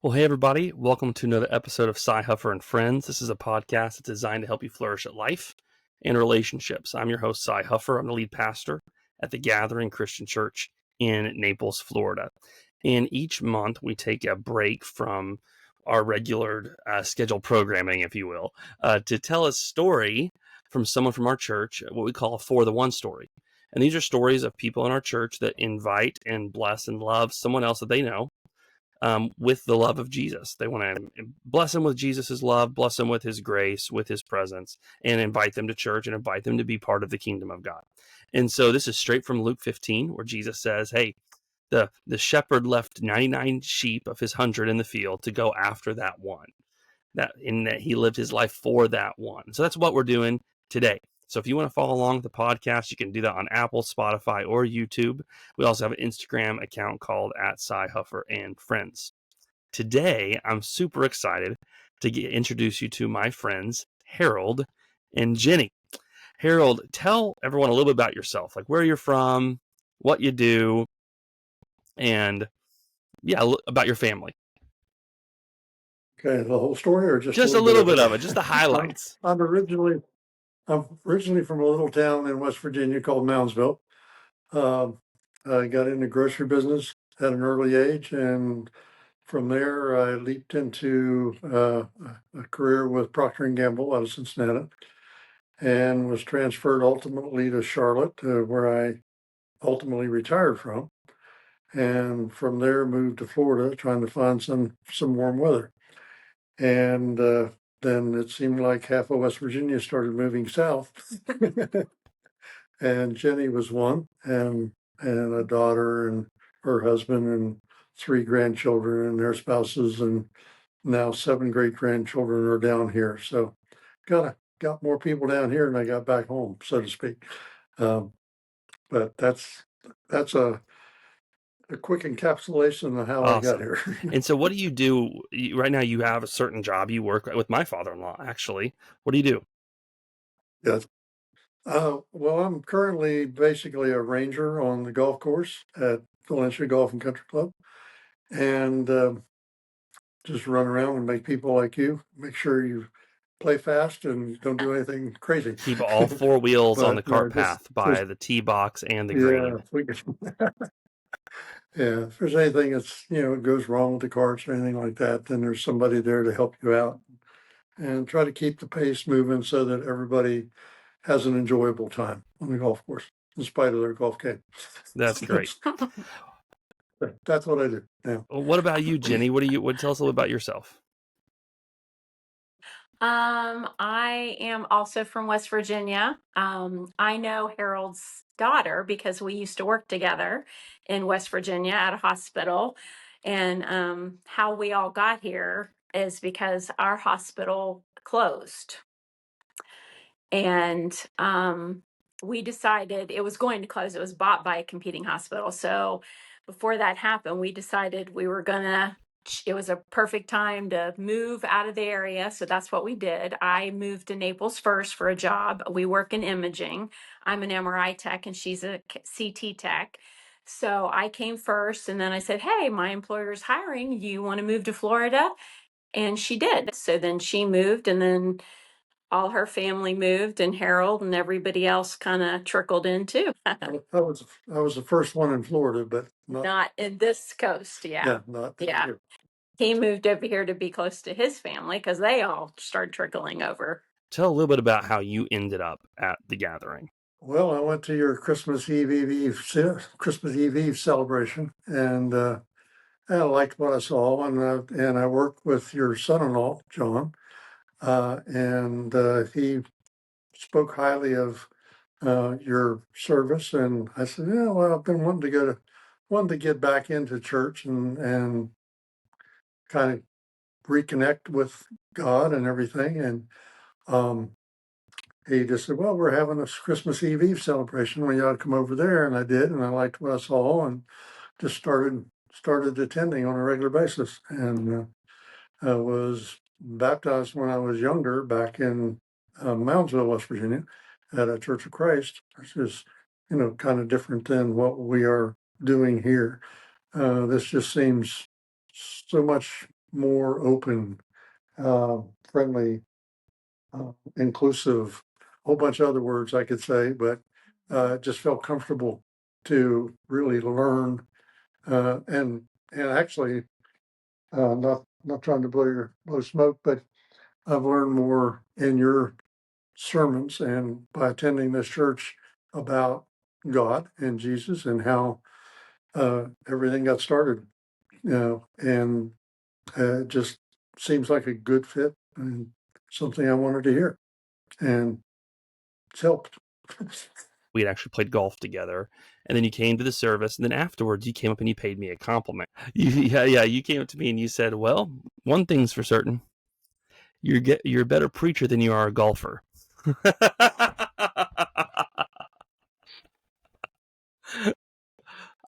Well, hey, everybody. Welcome to another episode of Sy Huffer and Friends. This is a podcast that's designed to help you flourish at life and relationships. I'm your host, Sy Huffer. I'm the lead pastor at the Gathering Christian Church in Naples, Florida. And each month we take a break from our regular scheduled programming, if you will, to tell a story from someone from our church, what we call a For the One story. And these are stories of people in our church that invite and bless and love someone else that they know with the love of Jesus. They want to bless them with Jesus's love, bless them with his grace, with his presence, and invite them to church and invite them to be part of the kingdom of God. And so this is straight from Luke 15, where Jesus says, hey, the shepherd left 99 sheep of his 100 in the field to go after that one. That he lived his life for that one. So that's what we're doing today. So if you want to follow along with the podcast, you can do that on Apple, Spotify, or YouTube. We also have an Instagram account called @Sy Huffer and Friends. Today, I'm super excited to introduce you to my friends, Harold and Gennie. Harold, tell everyone a little bit about yourself, like where you're from, what you do, and about your family. Okay, the whole story, or just a little bit of it, just the highlights. I'm originally from a little town in West Virginia called Moundsville. I got into grocery business at an early age, and from there I leaped into a career with Procter and Gamble out of Cincinnati, and was transferred ultimately to Charlotte, where I ultimately retired from, and from there moved to Florida, trying to find some warm weather. And then it seemed like half of West Virginia started moving south. And Jenny was one, and a daughter and her husband and 3 grandchildren and their spouses, and now 7 great grandchildren are down here. So got more people down here than I got back home, so to speak. But that's a quick encapsulation of how I got here. And so what do you do right now? You have a certain job. You work with my father-in-law, actually. What do you do? Yes. Well, I'm currently basically a ranger on the golf course at Valencia Golf and Country Club, and just run around and make people like you make sure you play fast and don't do anything crazy. Keep all 4 wheels on the cart just path by the tee box and the green. Yeah, if there's anything that's goes wrong with the carts or anything like that, then there's somebody there to help you out and try to keep the pace moving so that everybody has an enjoyable time on the golf course, in spite of their golf game. That's great. That's what I do. Yeah. Well, what about you, Gennie? What tell us a little about yourself? I am also from West Virginia. I know Harold's daughter because we used to work together in West Virginia at a hospital. And how we all got here is because our hospital closed. And we decided it was going to close. It was bought by a competing hospital. So before that happened, we decided it was a perfect time to move out of the area. So that's what we did. I moved to Naples first for a job. We work in imaging. I'm an MRI tech and she's a CT tech. So I came first and then I said, hey, my employer's hiring. You want to move to Florida? And she did. So then she moved, and then all her family moved, and Harold and everybody else kind of trickled in too. I was the first one in Florida, but not in this coast. Yeah. Here. He moved over here to be close to his family because they all started trickling over. Tell a little bit about how you ended up at the gathering. Well, I went to your Christmas Eve celebration, and I liked what I saw, and I worked with your son-in-law, John, and he spoke highly of your service, and I said, yeah, well, I've been wanting to get back into church and kind of reconnect with God and everything, and he just said, well, we're having a Christmas Eve celebration. Well, you ought to come over there, and I did, and I liked what I saw, and just started attending on a regular basis, and I was baptized when I was younger, back in Moundsville, West Virginia, at a Church of Christ, which is, kind of different than what we are doing here. This just seems so much more open, friendly, inclusive, a whole bunch of other words I could say, but just felt comfortable to really learn, and actually, not trying to blow smoke, but I've learned more in your sermons and by attending this church about God and Jesus and how everything got started, and it just seems like a good fit and something I wanted to hear, and it's helped. We had actually played golf together, and then you came to the service, and then afterwards you came up and you paid me a compliment. You came up to me and you said, "Well, one thing's for certain, you're a better preacher than you are a golfer."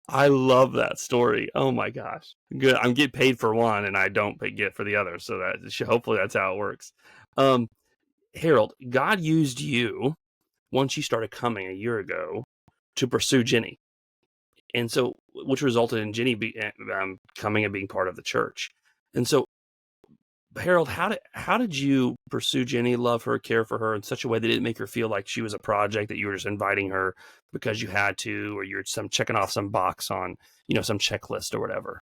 I love that story. Oh my gosh, good. I'm getting paid for one, and I don't get for the other, so hopefully that's how it works. Harold, God used you once you started coming a year ago to pursue Gennie. And so, which resulted in Gennie coming and being part of the church. And so, Harold, how did you pursue Gennie, love her, care for her in such a way that it didn't make her feel like she was a project, that you were just inviting her because you had to, or you're checking off some box on, some checklist or whatever?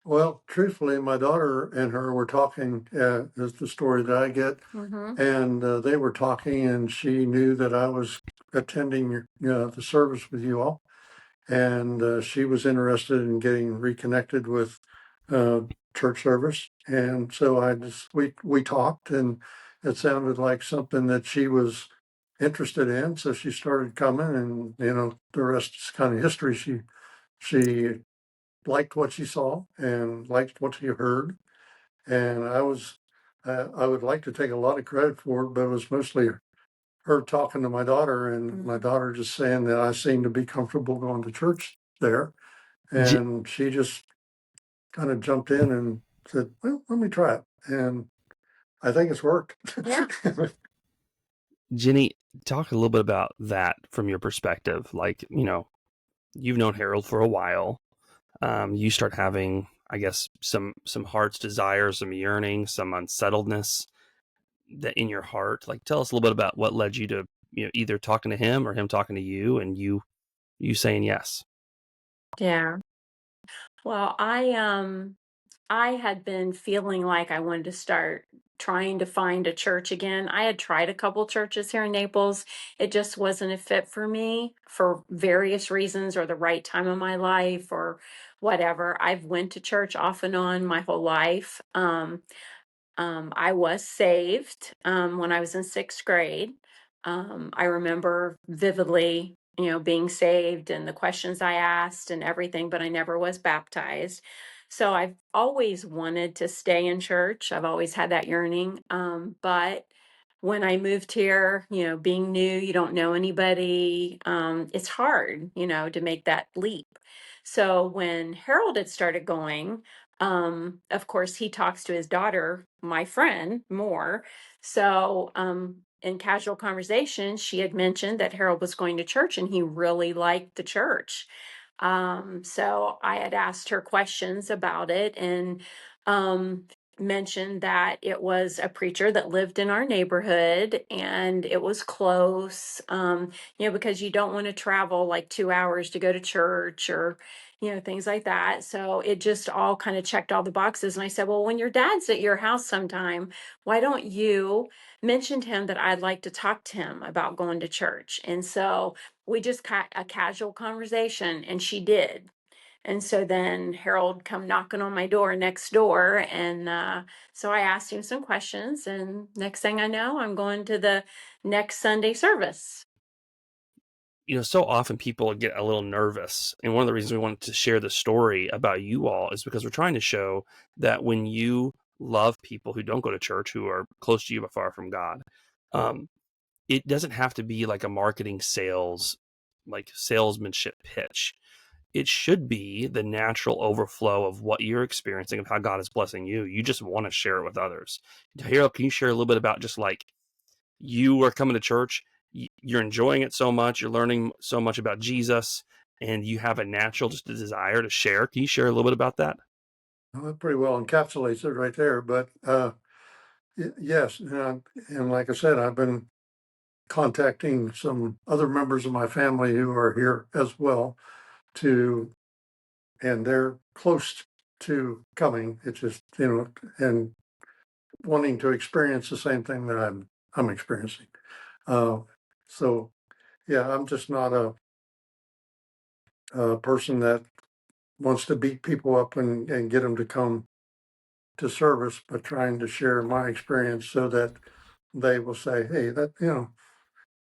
Well, truthfully, my daughter and her were talking, is the story that I get, and they were talking, and she knew that I was attending the service with you all, and she was interested in getting reconnected with church service, and so we talked, and it sounded like something that she was interested in, so she started coming, and the rest is kind of history. She liked what she saw and liked what she heard, and I would like to take a lot of credit for it, but it was mostly her talking to my daughter, and my daughter just saying that I seemed to be comfortable going to church there. And she just kind of jumped in and said, "Well, let me try it." And I think it's worked. Yeah. Gennie, talk a little bit about that from your perspective. Like, you've known Harold for a while. You start having, I guess, some heart's desires, some yearning, some unsettledness that in your heart. Like, tell us a little bit about what led you to, either talking to him or him talking to you, and you saying yes. Yeah. Well, I had been feeling like I wanted to start trying to find a church again. I had tried a couple churches here in Naples. It just wasn't a fit for me for various reasons, or the right time of my life, or whatever. I've went to church off and on my whole life. I was saved when I was in sixth grade. I remember vividly, being saved and the questions I asked and everything, but I never was baptized. So I've always wanted to stay in church. I've always had that yearning. But when I moved here, being new, you don't know anybody. It's hard, to make that leap. So when Harold had started going, of course, he talks to his daughter, my friend, more. So, in casual conversation, she had mentioned that Harold was going to church and he really liked the church. So I had asked her questions about it, and um, mentioned that it was a preacher that lived in our neighborhood and it was close, because you don't want to travel like 2 hours to go to church, or things like that. So it just all kind of checked all the boxes. And I said, well, when your dad's at your house sometime, why don't you mention to him that I'd like to talk to him about going to church? And so we just had a casual conversation, and she did. And so then Harold come knocking on my door next door. And so I asked him some questions. And next thing I know, I'm going to the next Sunday service. So often people get a little nervous. And one of the reasons we wanted to share the story about you all is because we're trying to show that when you love people who don't go to church, who are close to you but far from God, it doesn't have to be like a marketing salesmanship pitch. It should be the natural overflow of what you're experiencing, of how God is blessing you. You just want to share it with others. Harold, can you share a little bit about just like you are coming to church, you're enjoying it so much, you're learning so much about Jesus, and you have a natural just a desire to share? Can you share a little bit about that? that pretty well encapsulates it right there. But yes, and like I said, I've been contacting some other members of my family who are here as well and they're close to coming. It's just, and wanting to experience the same thing that I'm experiencing. So yeah, I'm just not a person that wants to beat people up and get them to come to service, but trying to share my experience so that they will say, hey, that,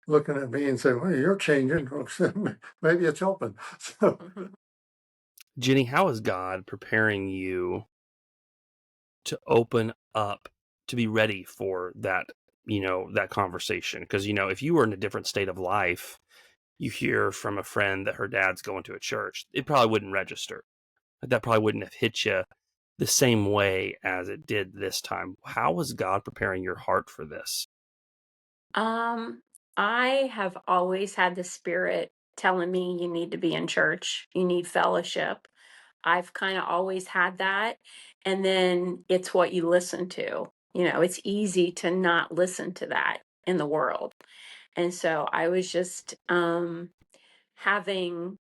looking at me and say, well, you're changing. Maybe it's helping. So, Gennie, how is God preparing you to open up, to be ready for that, that conversation? Because, if you were in a different state of life, you hear from a friend that her dad's going to a church, it probably wouldn't register. That probably wouldn't have hit you the same way as it did this time. How was God preparing your heart for this? I have always had the Spirit telling me you need to be in church, you need fellowship. I've kind of always had that. And then it's what you listen to. It's easy to not listen to that in the world. And so I was just having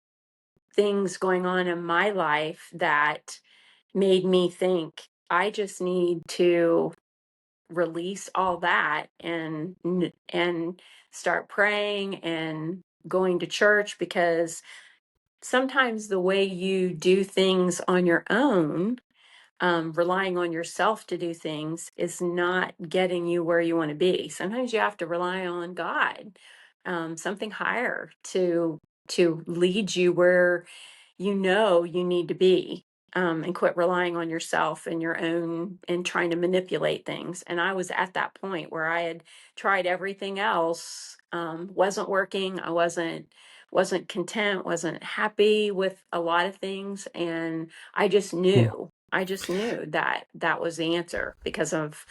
things going on in my life that made me think I just need to release all that and start praying and going to church, because sometimes the way you do things on your own, relying on yourself to do things, is not getting you where you want to be. Sometimes you have to rely on God, something higher to lead you where you need to be, and quit relying on yourself and your own and trying to manipulate things. And I was at that point where I had tried everything else, wasn't working. I wasn't content, wasn't happy with a lot of things, and I just Hmm. knew. I just knew that that was the answer because of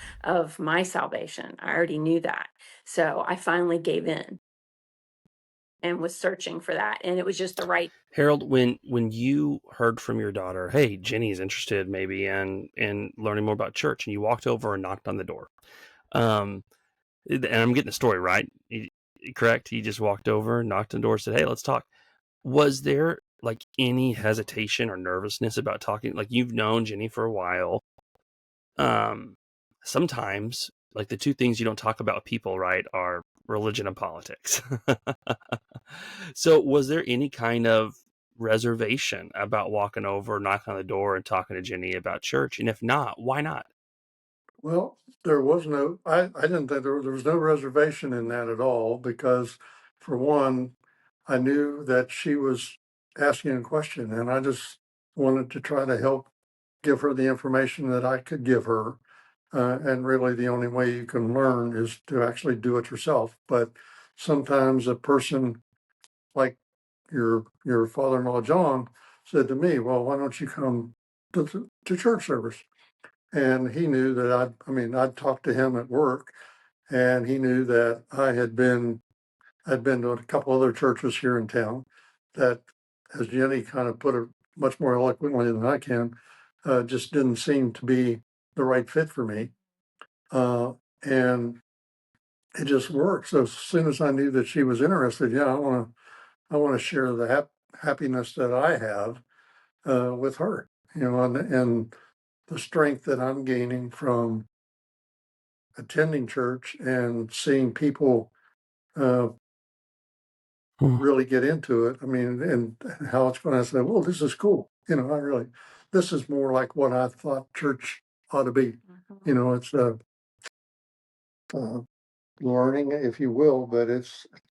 my salvation. I already knew that. So I finally gave in and was searching for that, and it was just the right. Harold, when you heard from your daughter, hey, Jenny's interested maybe in learning more about church, and you walked over and knocked on the door, and I'm getting the story right, correct? You just walked over, knocked on the door, said, "Hey, let's talk." Was there like any hesitation or nervousness about talking? Like, you've known Jenny for a while. Sometimes, like, the two things you don't talk about with people, right, are religion and politics. So was there any kind of reservation about walking over, knocking on the door, and talking to Jenny about church? And if not, why not? well, I didn't think there was no reservation in that at all because, for one, I knew that she was asking a question and I just wanted to try to help give her the information that I could give her. And really, the only way you can learn is to actually do it yourself. But sometimes a person like your father-in-law John said to me, "Well, why don't you come to church service?" And he knew that I'd talked to him at work, and he knew that I'd been to a couple other churches here in town that, as Jenny kind of put it much more eloquently than I can, just didn't seem to be the right fit for me. And it just worked. So as soon as I knew that she was interested, yeah, I want to share the happiness that I have with her, and the strength that I'm gaining from attending church and seeing people uh, Hmm. really get into it. I mean, and how it's going to say, well, this is cool. This is more like what I thought church ought to be. It's uh, learning, if you will, but I've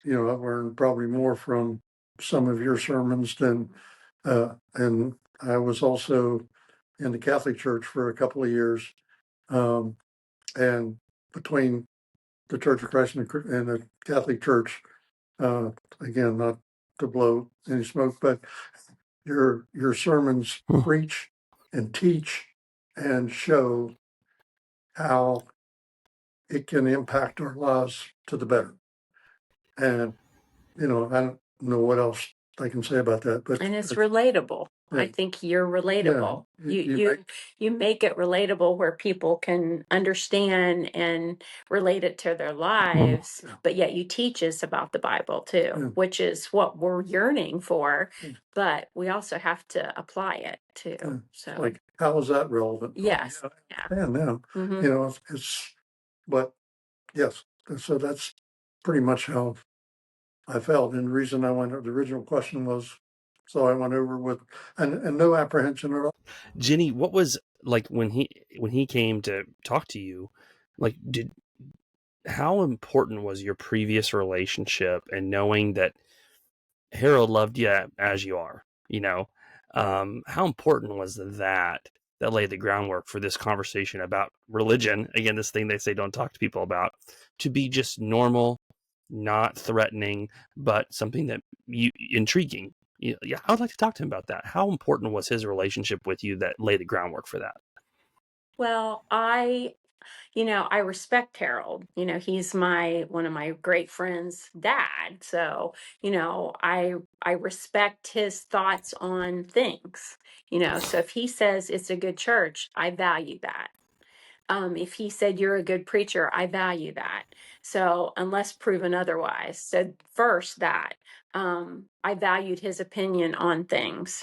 learned probably more from some of your sermons and I was also in the Catholic Church for a couple of years. Um, and between the Church of Christ and the Catholic Church, uh, again, not to blow any smoke, but your sermons Hmm. preach and teach and show how it can impact our lives to the better. And I don't know what else I can say about that, but And it's relatable. I think you're Yeah, relatable. You make it relatable where people can understand and relate it to their lives, Yeah. but yet you teach us about the Bible too, Yeah. which is what we're yearning for, Yeah. but we also have to apply it too. Yeah. So Like, how is that relevant? yes. Yeah, Yeah. I understand now. Mhm. You know, but yes, so that's pretty much how I felt. And the reason the original question was, so I went over with, and no apprehension at all. Gennie, what was like when he came to talk to you, like how important was your previous relationship and knowing that Harold loved you as you are, how important was that laid the groundwork for this conversation about religion, again, this thing they say don't talk to people about, to be just normal, not threatening, but something that intriguing. Yeah, I would like to talk to him about that. How important was his relationship with you that laid the groundwork for that? Well, I respect Harold. He's one of my great friends' dad. So, I respect his thoughts on things. So if he says it's a good church, I value that. If he said you're a good preacher, I value that. So unless proven otherwise, so first that I valued his opinion on things,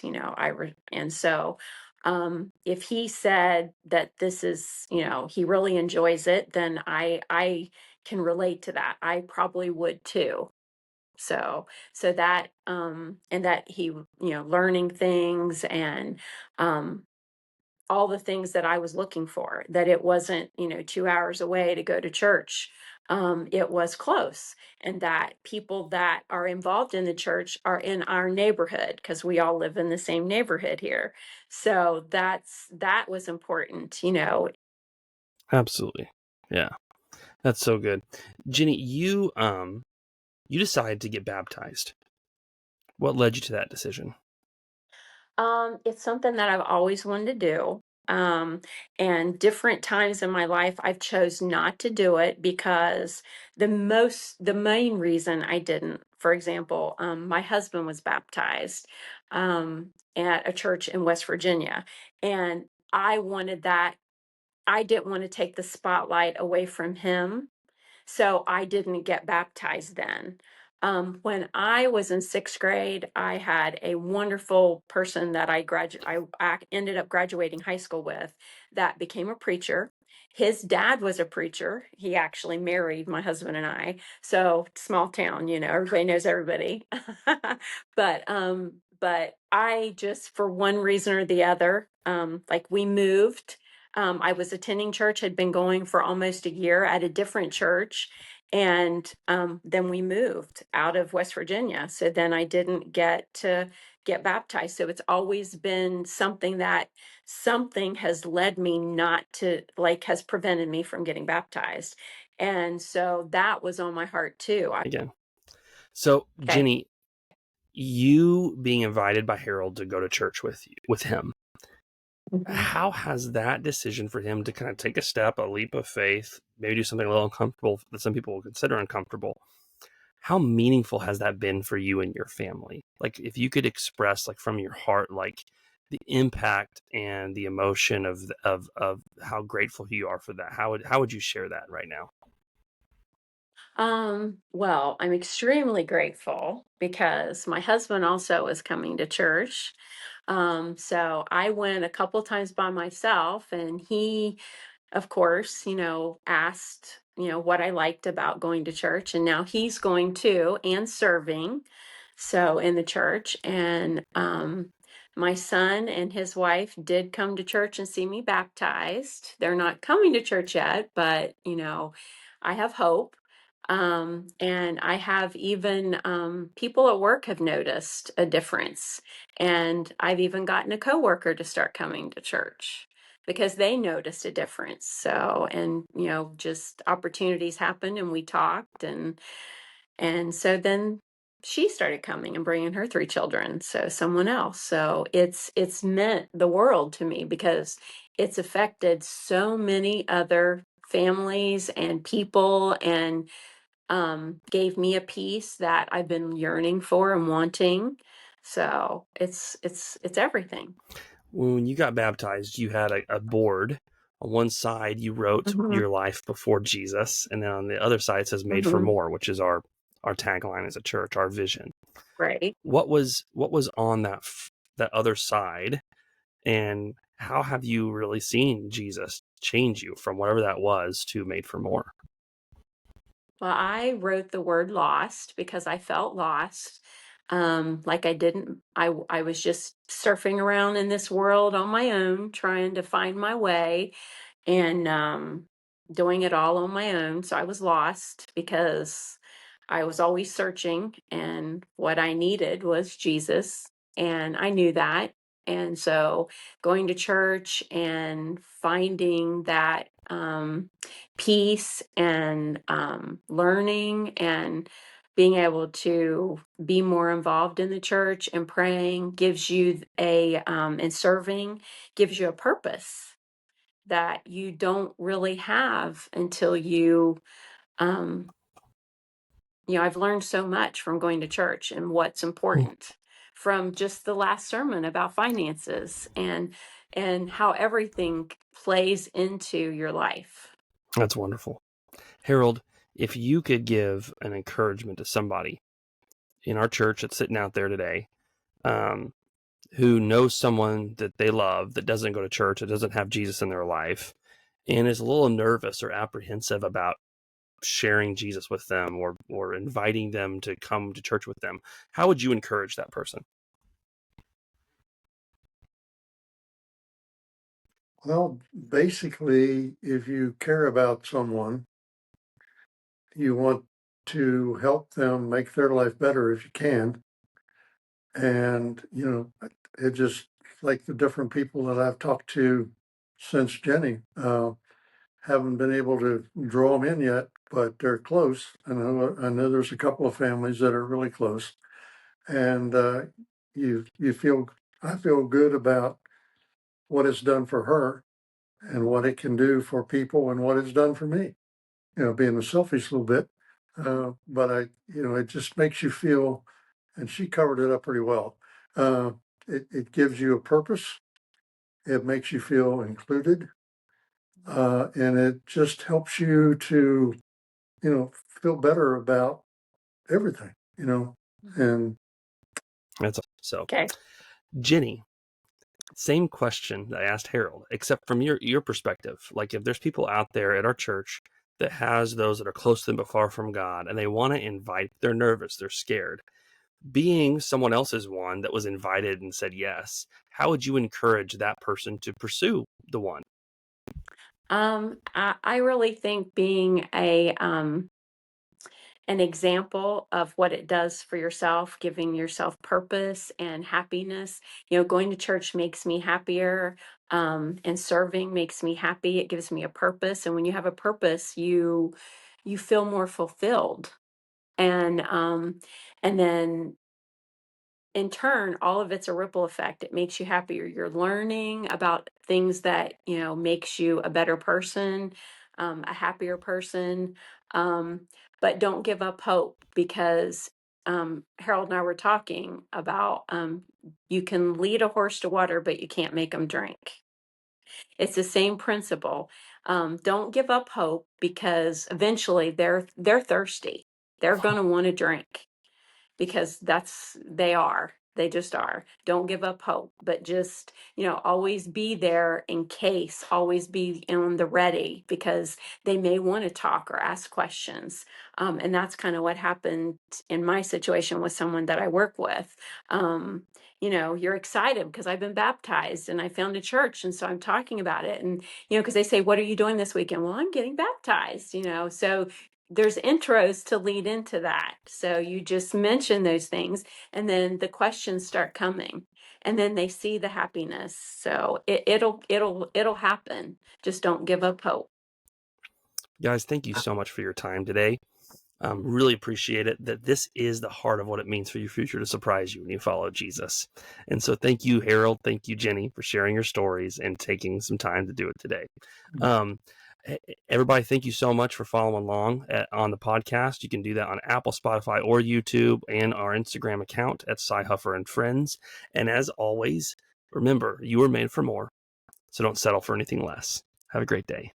and so if he said that this is, he really enjoys it, then I can relate to that. I probably would too. So that and that he, learning things and um all the things that I was looking for, that it wasn't, 2 hours away to go to church. It was close, and that people that are involved in the church are in our neighborhood because we all live in the same neighborhood here. So that was important. Absolutely. Yeah. That's so good. Gennie, you decided to get baptized. What led you to that decision? It's something that I've always wanted to do. And different times in my life, I've chose not to do it because the main reason I didn't, for example, my husband was baptized at a church in West Virginia, and I wanted that. I didn't want to take the spotlight away from him, so I didn't get baptized then. When I was in sixth grade, I had a wonderful person that I ended up graduating high school with that became a preacher. His dad was a preacher. He actually married my husband and I. So small town, everybody knows everybody. But I just, for one reason or the other, like we moved. I was attending church, had been going for almost a year at a different church, and then we moved out of West Virginia. So then I didn't get to get baptized. So it's always been something has led me not to, like, has prevented me from getting baptized. And so that was on my heart too. Again. So, Okay. Gennie, you being invited by Harold to go to church with him, how has that decision for him to kind of take a leap of faith, maybe do something a little uncomfortable that some people will consider uncomfortable, how meaningful has that been for you and your family? Like, if you could express, like, from your heart, like the impact and the emotion of how grateful you are for that, how would you share that right now? Well, I'm extremely grateful because my husband also is coming to church. So I went a couple times by myself, and he, of course, asked, what I liked about going to church, and now he's going too and serving, so in the church. And my son and his wife did come to church and see me baptized. They're not coming to church yet, but I have hope. And I have even people at work have noticed a difference, and I've even gotten a coworker to start coming to church because they noticed a difference. So, and just opportunities happened, and we talked, and so then she started coming and bringing her 3 children, so someone else. So it's meant the world to me because it's affected so many other families and people, and gave me a peace that I've been yearning for and wanting. So it's everything. When you got baptized, you had a board. On one side, you wrote Hmm. your life before Jesus, and then on the other side, it says "Made for Hmm. More," which is our tagline as a church, our vision. Right. What was on that other side, and how have you really seen Jesus change you from whatever that was to "Made for More"? Well, I wrote the word lost because I felt lost. Like I didn't, I was just surfing around in this world on my own, trying to find my way and doing it all on my own. So I was lost because I was always searching, and what I needed was Jesus. And I knew that. And so going to church and finding that peace and learning and being able to be more involved in the church and praying gives you and serving gives you a purpose that you don't really have until um I've learned so much from going to church and what's important from just the last sermon about finances and how everything plays into your life. That's wonderful. Harold, if you could give an encouragement to somebody in our church that's sitting out there today, um, who knows someone that they love that doesn't go to church, that doesn't have Jesus in their life, and is a little nervous or apprehensive about sharing Jesus with them or inviting them to come to church with them, how would you encourage that person? Well, basically, if you care about someone, you want to help them make their life better if you can. And, it just like the different people that I've talked to since Jenny, haven't been able to draw them in yet, but they're close. I know there's a couple of families that are really close. And you feel, I feel good about what it's done for her and what it can do for people and what it's done for me. Being a selfish little bit, but it just makes you feel, and she covered it up pretty well. Uh, it gives you a purpose. It makes you feel included, and it just helps you to, feel better about everything. And That's so. Okay. Jenny, same question that I asked Harold, except from your perspective. Like, if there's people out there at our church that has those that are close to them but far from God, and they want to invite, they're nervous, they're scared. Being someone else's one that was invited and said yes, how would you encourage that person to pursue the one? I really think being an example of what it does for yourself, giving yourself purpose and happiness. Going to church makes me happier, and serving makes me happy. It gives me a purpose, and when you have a purpose, you feel more fulfilled, and then in turn, all of it's a ripple effect. It makes you happier. You're learning about things that, makes you a better person, a happier person. Um, but don't give up hope because Harold and I were talking about you can lead a horse to water, but you can't make them drink. It's the same principle. Don't give up hope because eventually they're thirsty. They're going to want to drink because they just are. Don't give up hope, but just, always be there in case, always be on the ready because they may want to talk or ask questions. And that's kind of what happened in my situation with someone that I work with. You're excited because I've been baptized and I found a church. And so I'm talking about it. And, because they say, what are you doing this weekend? Well, I'm getting baptized, so there's intros to lead into that. So you just mention those things and then the questions start coming and then they see the happiness. So it'll happen. Just don't give up hope. Guys, thank you so much for your time today. Really appreciate it. That this is the heart of what it means for your future to surprise you when you follow Jesus. And so thank you, Harold. Thank you, Jenny, for sharing your stories and taking some time to do it today. Um, Everybody, thank you so much for following along on the podcast. You can do that on Apple, Spotify, or YouTube, and our Instagram account at Sy Huffer and Friends. And as always, remember, you were made for more, so don't settle for anything less. Have a great day.